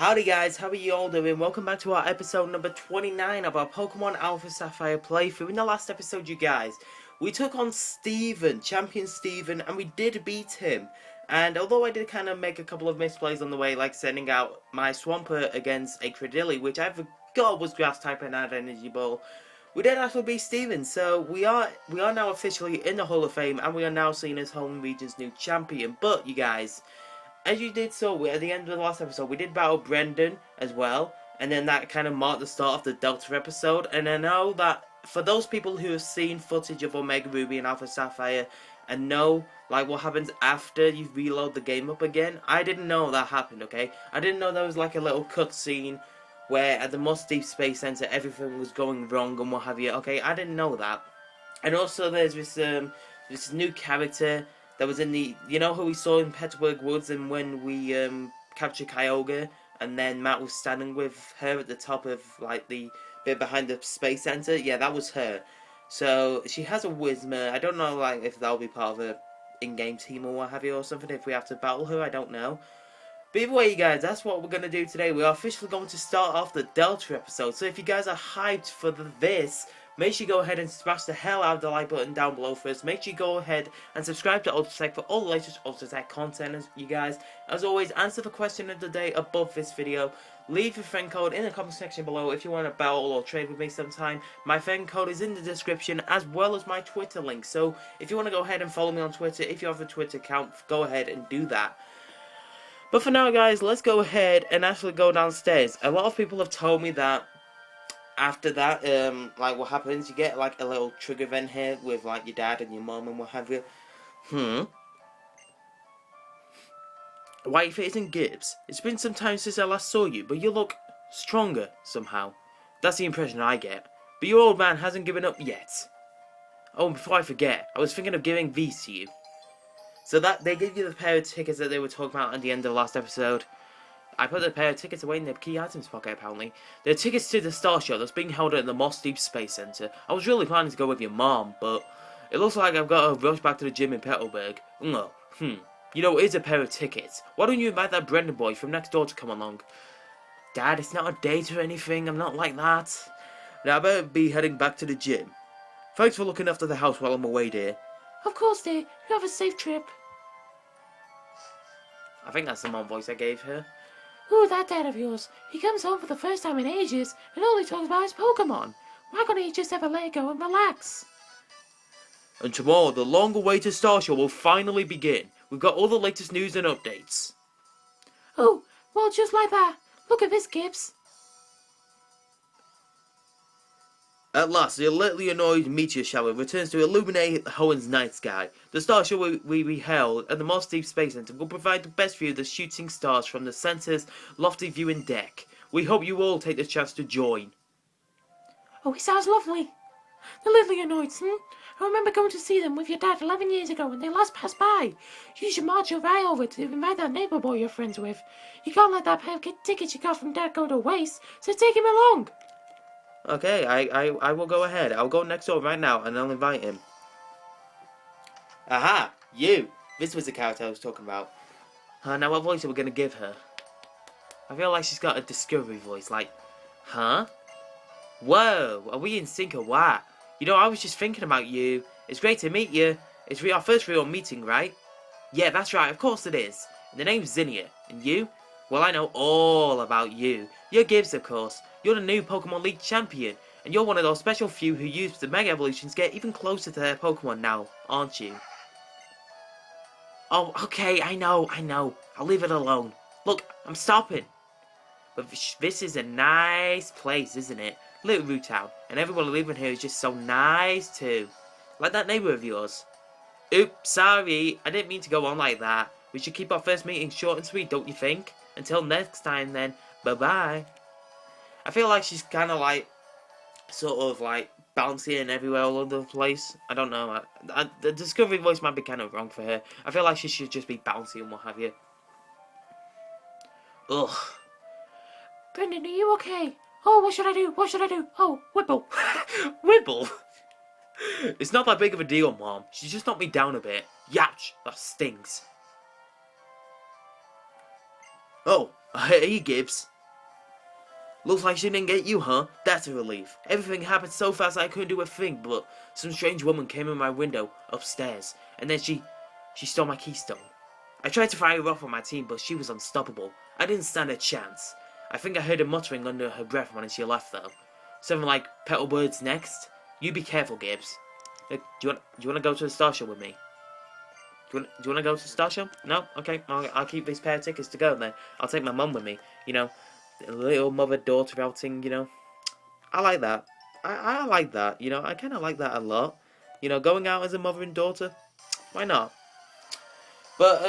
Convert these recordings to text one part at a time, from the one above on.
Howdy guys, how are you all doing? Welcome back to our episode number 29 of our Pokemon Alpha Sapphire playthrough. In the last episode, you guys, we took on Steven, Champion Steven, and we did beat him. And although I did kind of make a couple of misplays on the way, like sending out my Swampert against a Credilli, which I forgot was grass type and had energy ball, we did actually beat Steven. So we are now officially in the Hall of Fame, and we are now seen as home region's new champion. But you guys, as you did so, at the end of the last episode, we did battle Brendan as well, and then that kind of marked the start of the Delta episode. And I know that for those people who have seen footage of Omega Ruby and Alpha Sapphire and know like what happens after you reload the game up again, I didn't know that happened, okay? I didn't know there was like a little cutscene where at the Moss Deep Space Center everything was going wrong and what have you, okay? I didn't know that. And also there's this new character that was in the, you know who we saw in Petalburg Woods, and when we captured Kyogre, and then Matt was standing with her at the top of like the bit behind the space center. Yeah, that was her. So she has a Whismer. I don't know like if that'll be part of a in-game team or what have you or something. If we have to battle her, I don't know. But either way, you guys, that's what we're gonna do today. We are officially going to start off the Delta episode. So if you guys are hyped for this, make sure you go ahead and smash the hell out of the like button down below first. Make sure you go ahead and subscribe to Ultratech for all the latest Ultratech content. You guys, as always, answer the question of the day above this video. Leave your friend code in the comment section below if you want to battle or trade with me sometime. My friend code is in the description, as well as my Twitter link. So if you want to go ahead and follow me on Twitter, if you have a Twitter account, go ahead and do that. But for now, guys, let's go ahead and actually go downstairs. A lot of people have told me that after that, like what happens, you get like a little trigger event here with like your dad and your mom and what have you. Why, if it isn't Gibbs, it's been some time since I last saw you, but you look stronger somehow. That's the impression I get. But your old man hasn't given up yet. Oh, and before I forget, I was thinking of giving these to you. So that they gave you the pair of tickets that they were talking about at the end of the last episode. I put the pair of tickets away in the key items pocket, apparently. They're tickets to the Star Show that's being held at the Moss Deep Space Center. I was really planning to go with your mom, but it looks like I've got to rush back to the gym in Petalburg. You know, it is a pair of tickets. Why don't you invite that Brendan boy from next door to come along? Dad, it's not a date or anything. I'm not like that. Now I better be heading back to the gym. Thanks for looking after the house while I'm away, dear. Of course, dear. You have a safe trip. I think that's the mom voice I gave her. Ooh, that dad of yours. He comes home for the first time in ages and only talks about his Pokemon. Why can't he just ever let it go and relax? And tomorrow, the long-awaited Star Show will finally begin. We've got all the latest news and updates. Oh, well, just like that. Look at this, Gibbs. At last, the lately annoyed meteor shower returns to illuminate Hoen's night sky. The Star Show will be held at the Moss Deep Space Center will provide the best view of the shooting stars from the center's lofty viewing deck. We hope you all take the chance to join. Oh, he sounds lovely. The Lillionoids, I remember going to see them with your dad 11 years ago when they last passed by. You should march your right over to invite that neighbor boy you're friends with. You can't let that pair of tickets you got from dad go to waste, so take him along. Okay, I will go ahead. I'll go next door right now and I'll invite him. Aha! You! This was the character I was talking about. Now what voice are we going to give her? I feel like she's got a discovery voice, like, huh? Whoa! Are we in sync or what? You know, I was just thinking about you. It's great to meet you. It's our first real meeting, right? Yeah, that's right, of course it is. And the name's Zinnia. And you? Well, I know all about you. You're Gibbs, of course. You're the new Pokemon League champion. And you're one of those special few who use the Mega Evolutions to get even closer to their Pokemon now, aren't you? Oh, okay, I know. I'll leave it alone. Look, I'm stopping. But this is a nice place, isn't it? Little Root Town. And everyone living here is just so nice, too. Like that neighbor of yours. Oops, sorry. I didn't mean to go on like that. We should keep our first meeting short and sweet, don't you think? Until next time, then. Bye-bye. I feel like she's kind of like, sort of like, bouncy and everywhere all over the place. I don't know. The discovery voice might be kind of wrong for her. I feel like she should just be bouncy and what have you. Ugh. Brendan, are you okay? Oh, what should I do? What should I do? Oh, Whipple. Whipple? It's not that big of a deal, Mom. She just knocked me down a bit. Yatch! That stings. Oh, hey Gibbs. Looks like she didn't get you, huh? That's a relief. Everything happened so fast I couldn't do a thing, but some strange woman came in my window upstairs, and then she stole my keystone. I tried to fire her off on my team, but she was unstoppable. I didn't stand a chance. I think I heard her muttering under her breath when she left, though. Something like, petal words next? You be careful, Gibbs. Look, do you want to go to the Star Show with me? Do you want to go to the Star Show? No? Okay, I'll keep this pair of tickets to go then. I'll take my mum with me, you know. A little mother-daughter outing, you know. I like that. I like that, you know. I kind of like that a lot. You know, going out as a mother and daughter. Why not? But,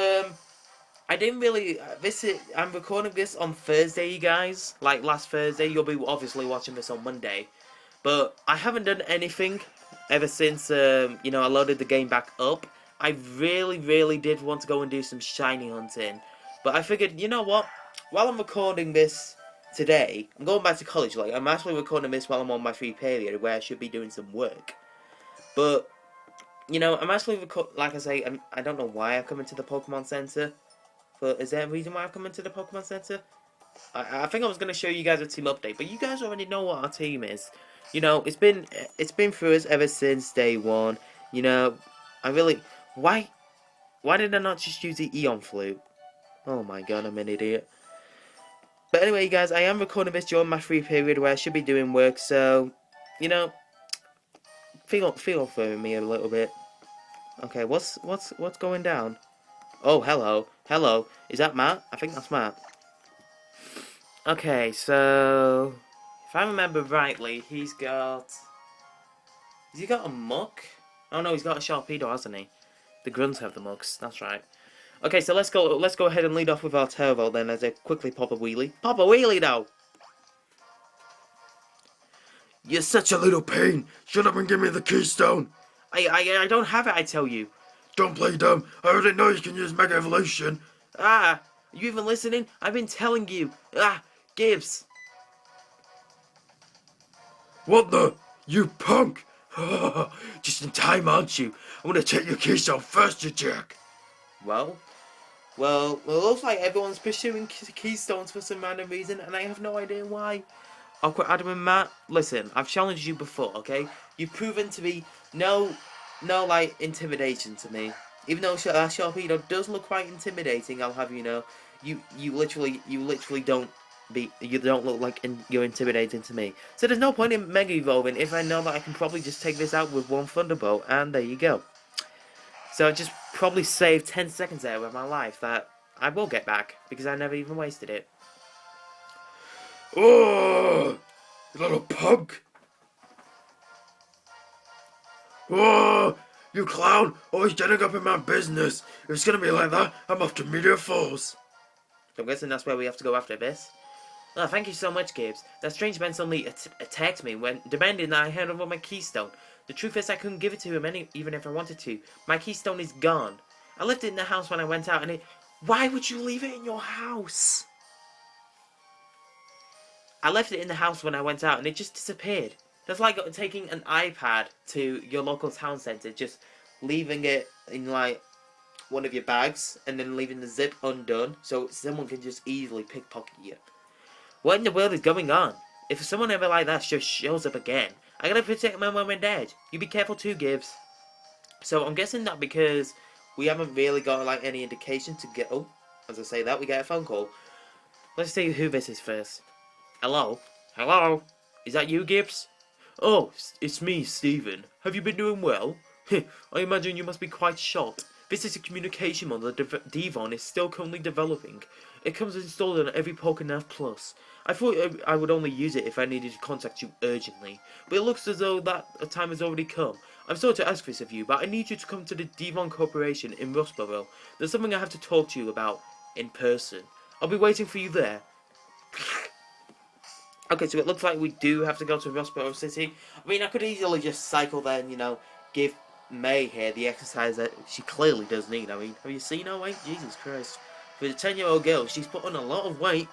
I didn't really... I'm recording this on Thursday, you guys. Like, last Thursday. You'll be obviously watching this on Monday. But I haven't done anything ever since, you know, I loaded the game back up. I really did want to go and do some shiny hunting. But I figured, you know what? While I'm recording this today, I'm going back to college. Like, I'm actually recording this while I'm on my free period where I should be doing some work. But, you know, I'm actually like I say, I don't know why I've come into the Pokemon Center. But is there a reason why I've come into the Pokemon Center? I think I was going to show you guys a team update, but you guys already know what our team is. You know, it's been through us ever since day one. You know, I really... Why did I not just use the Eon Flute? Oh my god, I'm an idiot. But anyway, guys, I am recording this during my free period where I should be doing work, so, you know, feel for me a little bit. Okay, what's going down? Oh, hello. Is that Matt? I think that's Matt. Okay, so if I remember rightly, he's got... Has he got a muck? Oh no, he's got a Sharpedo, hasn't he? The grunts have the mucks, that's right. Okay, so let's go ahead and lead off with our Teravolt then as I quickly pop a wheelie. Pop a wheelie though! You're such a little pain! Shut up and give me the keystone! I don't have it, I tell you. Don't play dumb. I already know you can use Mega Evolution. Ah, are you even listening? I've been telling you. Ah, Gibbs. What the? You punk! Just in time, aren't you? I'm gonna take your keystone first, you jerk. Well, it looks like everyone's pursuing keystones for some random reason, and I have no idea why. Awkward Adam and Matt, listen, I've challenged you before, okay? You've proven to be no, like, intimidation to me. Even though Sharpedo does look quite intimidating, I'll have you know, you literally don't look like you're intimidating to me. So there's no point in Mega Evolving if I know that I can probably just take this out with one Thunderbolt, and there you go. So I just probably saved 10 seconds there of my life that I will get back, because I never even wasted it. Oh, you little punk! Oh, you clown! Always getting up in my business. If it's gonna be like that, I'm off to Meteor Falls. So I'm guessing that's where we have to go after this. Oh, thank you so much, Gibbs. That strange man suddenly attacked me when demanding that I hand over my keystone. The truth is I couldn't give it to him even if I wanted to. My keystone is gone. I left it in the house when I went out and it... Why would you leave it in your house? I left it in the house when I went out and it just disappeared. That's like taking an iPad to your local town centre, just leaving it in like one of your bags and then leaving the zip undone so someone can just easily pickpocket you. What in the world is going on? If someone ever like that just shows up again, I gotta protect my mum and dad. You be careful too, Gibbs. So I'm guessing that because we haven't really got like any indication to get... Oh, as I say that, we get a phone call. Let's see who this is first. Hello? Hello? Is that you, Gibbs? Oh, it's me, Stephen. Have you been doing well? I imagine you must be quite shocked. This is a communication model that Devon is still currently developing. It comes installed on every Pokémon Plus. I thought I would only use it if I needed to contact you urgently, but it looks as though that time has already come. I'm sorry to ask this of you, but I need you to come to the Devon Corporation in Rustboro. There's something I have to talk to you about in person. I'll be waiting for you there. Okay, so it looks like we do have to go to Rustboro City. I mean, I could easily just cycle there and, you know, give May here the exercise that she clearly does need. I mean, have you seen her weight? Jesus Christ. For a 10-year-old girl, she's put on a lot of weight.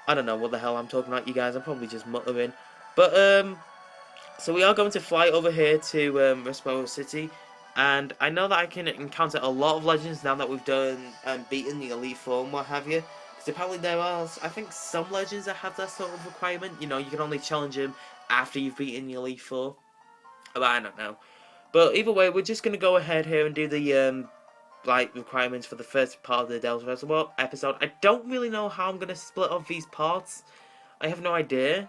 I don't know what the hell I'm talking about, you guys. I'm probably just muttering. But, so we are going to fly over here to Rustboro City. And I know that I can encounter a lot of legends now that we've done beaten the Elite Four and what have you. So apparently there are, I think, some legends that have that sort of requirement. You know, you can only challenge them after you've beaten your Elite Four. But I don't know. But either way, we're just going to go ahead here and do the, requirements for the first part of the Delta Reservoir episode. I don't really know how I'm going to split up these parts. I have no idea.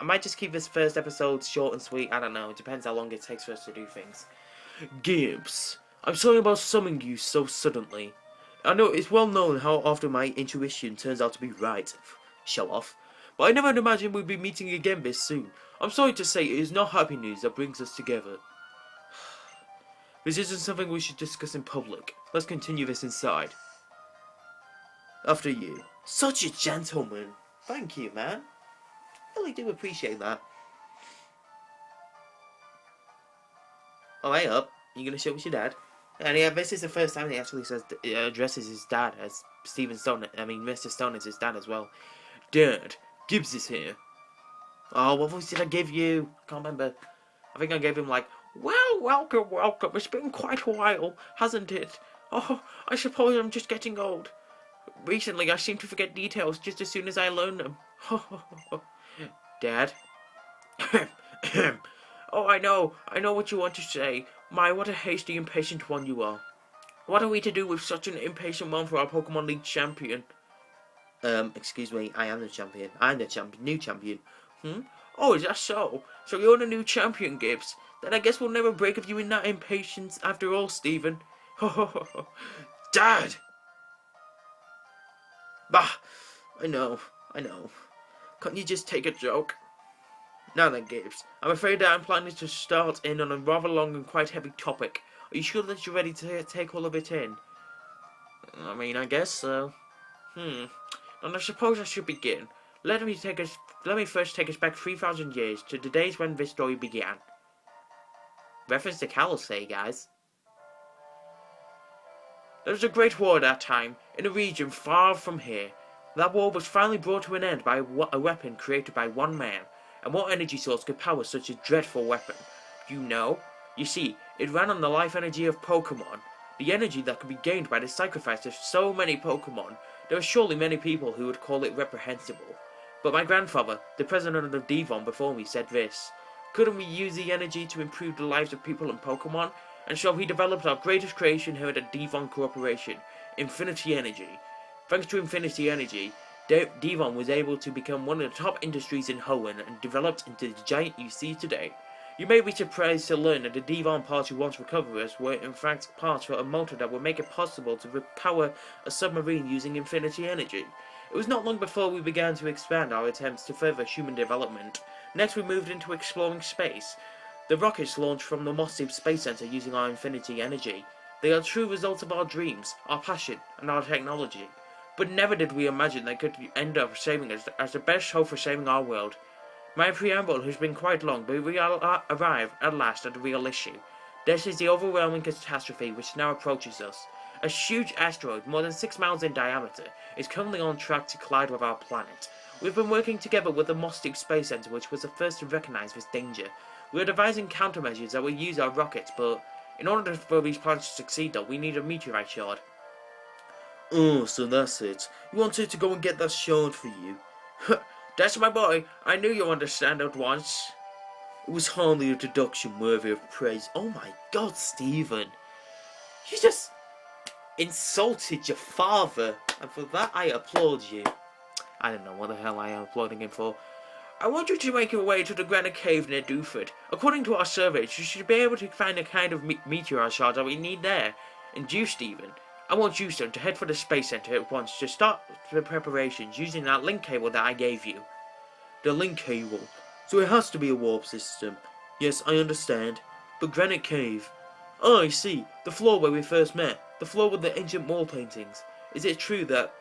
I might just keep this first episode short and sweet. I don't know. It depends how long it takes for us to do things. Gibbs, I'm sorry about summoning you so suddenly. I know it's well known how often my intuition turns out to be right. Show off. But I never imagined we'd be meeting again this soon. I'm sorry to say it is not happy news that brings us together. This isn't something we should discuss in public. Let's continue this inside. After you. Such a gentleman. Thank you, man. I really do appreciate that. Oh, hey up. You gonna show us your dad? And yeah, this is the first time he actually addresses his dad as Mr. Stone is his dad as well. Dad, Gibbs is here. Oh, what voice did I give you? I can't remember. I think I gave him well, welcome. It's been quite a while, hasn't it? Oh, I suppose I'm just getting old. Recently, I seem to forget details just as soon as I learn them. Dad? Oh, I know what you want to say. My, what a hasty, impatient one you are. What are we to do with such an impatient one for our Pokemon League champion? Excuse me, I am the champion. I'm the new champion. Oh, is that so? So you're the new champion, Gibbs. Then I guess we'll never break of you in that impatience after all, Stephen. Dad! Bah! I know. Can't you just take a joke? Now then, Gibbs, I'm afraid that I'm planning to start in on a rather long and quite heavy topic. Are you sure that you're ready to take all of it in? I mean, I guess so. And I suppose I should begin. Let me first take us back 3,000 years to the days when this story began. Reference to Calosay, guys. There was a great war at that time, in a region far from here. That war was finally brought to an end by a weapon created by one man. And what energy source could power such a dreadful weapon? You know? You see, it ran on the life energy of Pokémon. The energy that could be gained by the sacrifice of so many Pokémon. There are surely many people who would call it reprehensible. But my grandfather, the president of Devon before me, said this. Couldn't we use the energy to improve the lives of people and Pokémon? And so he developed our greatest creation here at the Devon Corporation, Infinity Energy. Thanks to Infinity Energy, Devon was able to become one of the top industries in Hoenn and developed into the giant you see today. You may be surprised to learn that the Devon parts who once recovered us were in fact parts for a motor that would make it possible to power a submarine using Infinity Energy. It was not long before we began to expand our attempts to further human development. Next we moved into exploring space. The rockets launched from the Moss Deep Space Center using our Infinity Energy. They are true results of our dreams, our passion, and our technology. But never did we imagine they could end up saving us as the best hope for saving our world. My preamble has been quite long, but we arrive at last at the real issue. This is the overwhelming catastrophe which now approaches us. A huge asteroid, more than 6 miles in diameter, is currently on track to collide with our planet. We've been working together with the Moss Deep Space Center, which was the first to recognize this danger. We are devising countermeasures that will use our rockets, but in order for these plans to succeed though, we need a meteorite shard. Oh, so that's it. You wanted to go and get that shard for you. That's my boy. I knew you'd understand at once. It was hardly a deduction worthy of praise. Oh my god, Stephen. You just insulted your father. And for that, I applaud you. I don't know what the hell I am applauding him for. I want you to make your way to the granite cave near Duford. According to our surveys, you should be able to find the kind of meteorite shards that we need there. And you, Stephen, I want you, son, to head for the Space Center at once to start the preparations using that link cable that I gave you. The link cable? So it has to be a warp system. Yes, I understand. But Granite Cave? Oh, I see. The floor where we first met. The floor with the ancient wall paintings. It is true that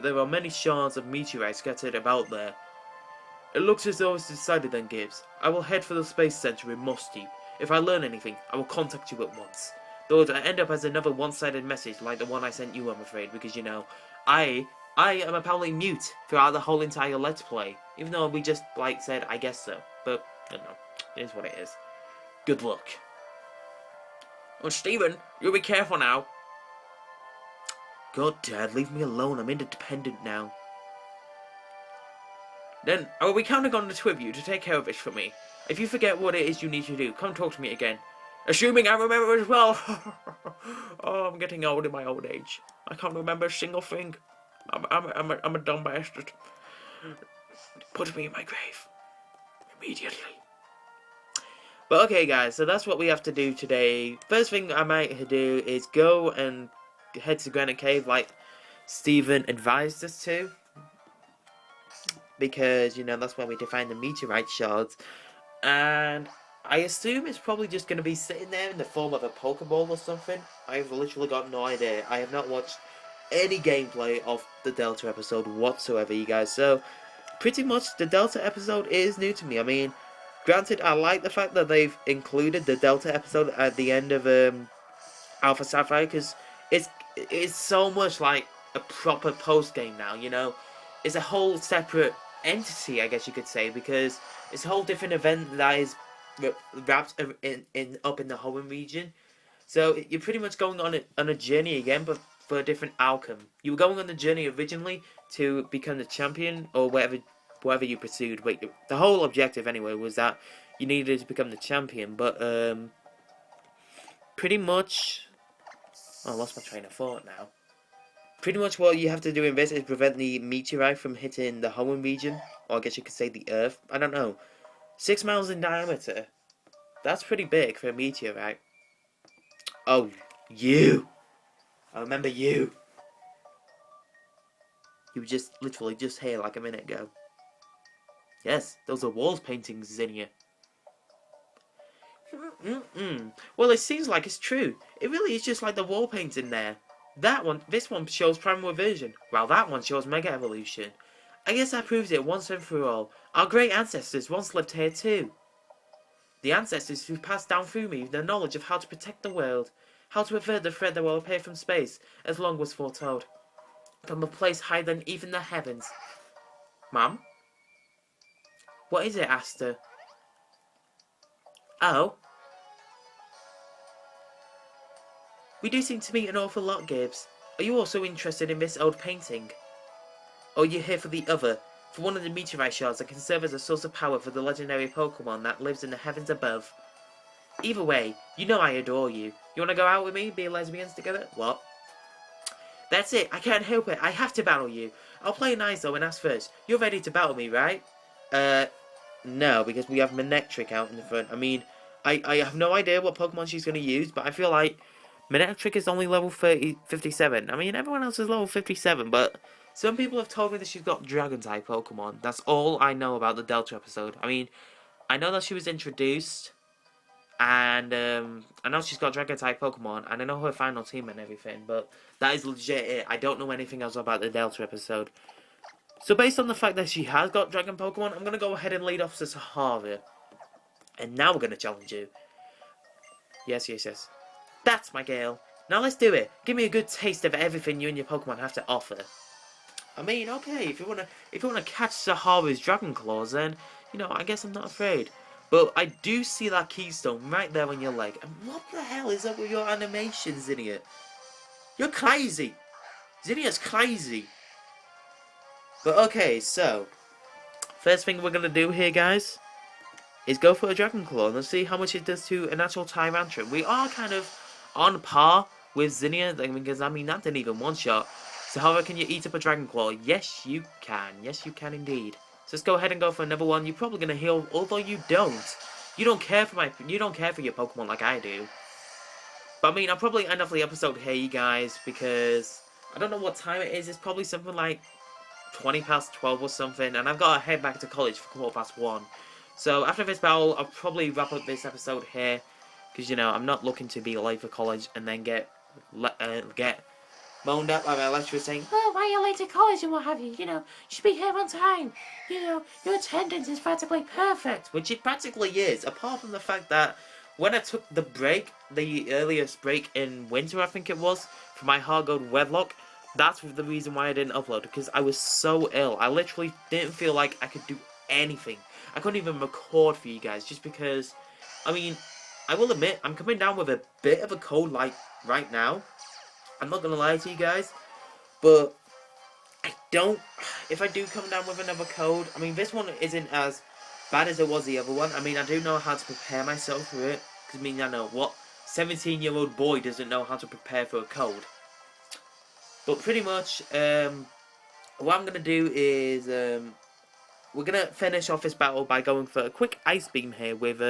there are many shards of meteorites scattered about there. It looks as though it's decided then, Gibbs. I will head for the Space Center in Moss Deep. If I learn anything, I will contact you at once. Though it end up as another one-sided message like the one I sent you, I'm afraid, because, you know, I am apparently mute throughout the whole entire Let's Play. Even though we just, said, I guess so. But, I don't know. It is what it is. Good luck. Oh, Stephen, you'll be careful now. God, Dad, leave me alone. I'm independent now. Then, are we counting on the two of you to take care of this for me? If you forget what it is you need to do, come talk to me again. Assuming I remember as well. Oh, I'm getting old in my old age. I can't remember a single thing. I'm a dumb bastard. Put me in my grave. Immediately. But okay, guys, so that's what we have to do today. First thing I might do is go and head to Granite Cave like Stephen advised us to. Because, you know, that's where we define the meteorite shards. And I assume it's probably just going to be sitting there in the form of a Pokeball or something. I've literally got no idea. I have not watched any gameplay of the Delta episode whatsoever, you guys. So, pretty much the Delta episode is new to me. I mean, granted, I like the fact that they've included the Delta episode at the end of Alpha Sapphire. Because it's so much like a proper post-game now, you know. It's a whole separate entity, I guess you could say, because it's a whole different event that is wrapped up in the Hoenn region. So you're pretty much going on a journey again, but for a different outcome. You were going on the journey originally to become the champion, or whatever you pursued. But the whole objective anyway was that you needed to become the champion. But pretty much, I lost my train of thought now. Pretty much what you have to do in this is prevent the meteorite from hitting the Hoenn region, or I guess you could say the Earth. I don't know. 6 miles in diameter. That's pretty big for a meteorite. Oh, you! I remember you. You were just literally just here like a minute ago. Yes, those are walls paintings, Zinnia. Well, it seems like it's true. It really is just like the wall painting there. This one shows Primal Reversion, while that one shows Mega Evolution. I guess that proves it once and for all. Our great ancestors once lived here too. The ancestors who passed down through me the knowledge of how to protect the world, how to avert the threat that will appear from space, as long was foretold. From a place higher than even the heavens. Mum? What is it, Asta? Oh? We do seem to meet an awful lot, Gibbs. Are you also interested in this old painting? Or are you here for the other? For one of the meteorite shards that can serve as a source of power for the legendary Pokémon that lives in the heavens above? Either way, you know I adore you. You wanna go out with me, be lesbians together? What? That's it, I can't help it, I have to battle you. I'll play nice though and ask first. You're ready to battle me, right? No, because we have Manectric out in the front. I mean, I have no idea what Pokemon she's gonna use, but I feel like Manectric is only level 57. I mean, everyone else is level 57, but some people have told me that she's got Dragon-type Pokemon. That's all I know about the Delta episode. I mean, I know that she was introduced, and I know she's got Dragon-type Pokemon, and I know her final team and everything, but that is legit it. I don't know anything else about the Delta episode. So based on the fact that she has got Dragon Pokemon, I'm going to go ahead and lead off to Sahara. And now we're going to challenge you. Yes. That's my girl. Now let's do it. Give me a good taste of everything you and your Pokemon have to offer. I mean, okay, if you wanna catch Sahara's Dragon Claws, then you know, I guess I'm not afraid. But I do see that keystone right there on your leg. And what the hell is up with your animation, Zinnia? You're crazy. Zinnia's crazy. But okay, so first thing we're gonna do here, guys, is go for a Dragon Claw and let's see how much it does to a natural Tyrantrum. We are kind of on par with Zinnia, because I mean that didn't even one shot. Sahara, can you eat up a Dragon Claw? Yes, you can. Yes, you can indeed. So let's go ahead and go for another one. You're probably gonna heal, although you don't. You don't care for your Pokemon like I do. But I mean, I'll probably end off the episode here, you guys, because I don't know what time it is. It's probably something like 20 past 12 or something, and I've got to head back to college for 1:15. So after this battle, I'll probably wrap up this episode here, because you know I'm not looking to be late for college and then get moaned at by my lecturer saying, "Oh, why are you late to college and what have you? You know, you should be here on time. You know, your attendance is practically perfect." which it practically is. Apart from the fact that when I took the break, the earliest break in winter, I think it was, for my hard-gold wedlock, that's the reason why I didn't upload, because I was so ill. I literally didn't feel like I could do anything. I couldn't even record for you guys, just because, I mean, I will admit, I'm coming down with a bit of a cold, like, right now. I'm not gonna lie to you guys, But I don't. If I do come down with another code, I mean, this one isn't as bad as it was the other one. I mean, I do know how to prepare myself for it. Because, I mean, I know what 17-year-old boy doesn't know how to prepare for a code. But pretty much, what I'm going to do is, we're going to finish off this battle by going for a quick Ice Beam here with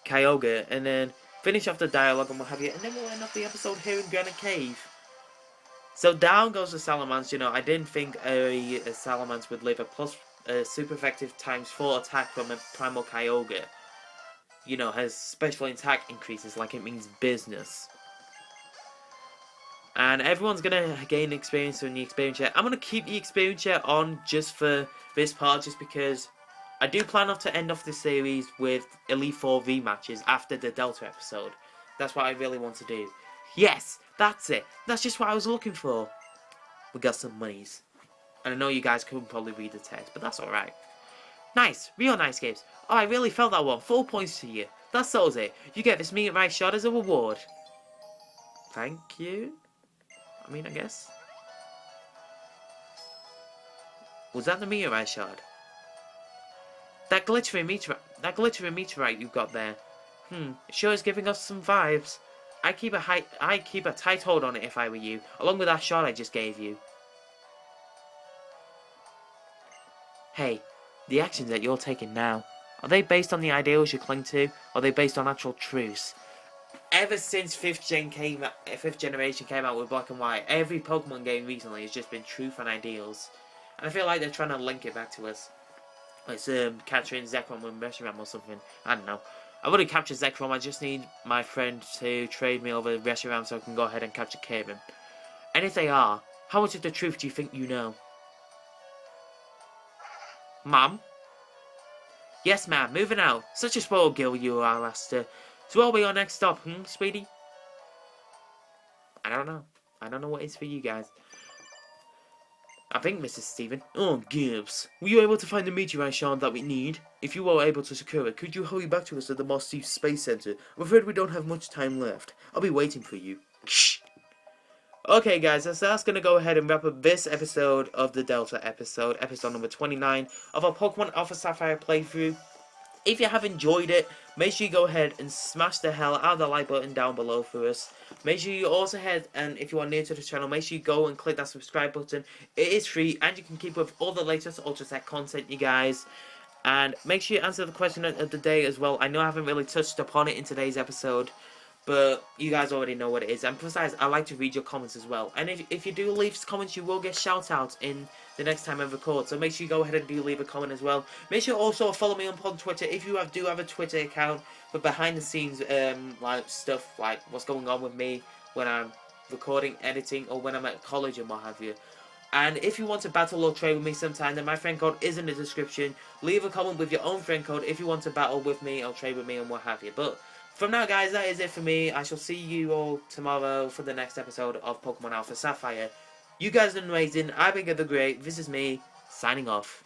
Kyogre. And then finish off the dialogue and what have you. And then we'll end off the episode here in Granite Cave. So down goes the Salamence. You know, I didn't think a Salamence would live a plus super effective ×4 attack from a Primal Kyogre. You know, has special attack increases like it means business. And everyone's gonna gain experience in the experience share. I'm gonna keep the experience share on just for this part, just because I do plan to end off the series with Elite 4 rematches after the Delta episode. That's what I really want to do. Yes, that's it. That's just what I was looking for. We got some monies. And I know you guys couldn't probably read the text, but that's alright. Nice. Real nice games. Oh, I really felt that one. 4 points to you. That settles it. You get this meteorite shot as a reward. Thank you. I mean, I guess. Was that the meteorite shard? That glittery meteorite you've got there. It sure is giving us some vibes. I'd keep a tight hold on it if I were you, along with that shot I just gave you. Hey, the actions that you're taking now, are they based on the ideals you cling to, or are they based on actual truths? Ever since 5th generation came out with Black and White, every Pokemon game recently has just been truth and ideals. And I feel like they're trying to link it back to us. It's capturing Zekrom with Reshiram or something. I don't know. I wouldn't capture Zekrom, I just need my friend to trade me over Reshiram so I can go ahead and capture Kieran. And if they are, how much of the truth do you think you know? Mum? Yes, ma'am, moving out. Such a spoiled girl you are, Lester. So what'll be our next stop, sweetie? I don't know. I don't know what is for you guys. I think, Mrs. Stephen. Oh, Gibbs. Were you able to find the meteorite shard that we need? If you were able to secure it, could you hurry back to us at the Moss Deep Space Center? I'm afraid we don't have much time left. I'll be waiting for you. Shh. Okay, guys, so that's going to go ahead and wrap up this episode of the Delta episode number 29 of our Pokemon Alpha Sapphire playthrough. If you have enjoyed it, make sure you go ahead and smash the hell out of the like button down below for us. Make sure you also head, and if you are new to the channel, make sure you go and click that subscribe button. It is free, and you can keep up with all the latest Ultra Tech content, you guys. And make sure you answer the question of the day as well. I know I haven't really touched upon it in today's episode, but you guys already know what it is. And besides, I like to read your comments as well. And if you do leave comments, you will get shout-outs in the next time I record. So make sure you go ahead and do leave a comment as well. Make sure also follow me on Twitter if you do have a Twitter account for behind-the-scenes like stuff, like what's going on with me when I'm recording, editing, or when I'm at college and what have you. And if you want to battle or trade with me sometime, then my friend code is in the description. Leave a comment with your own friend code if you want to battle with me or trade with me and what have you. But from now, guys, that is it for me. I shall see you all tomorrow for the next episode of Pokemon Alpha Sapphire. You guys are amazing. I've been Gib The Great. This is me, signing off.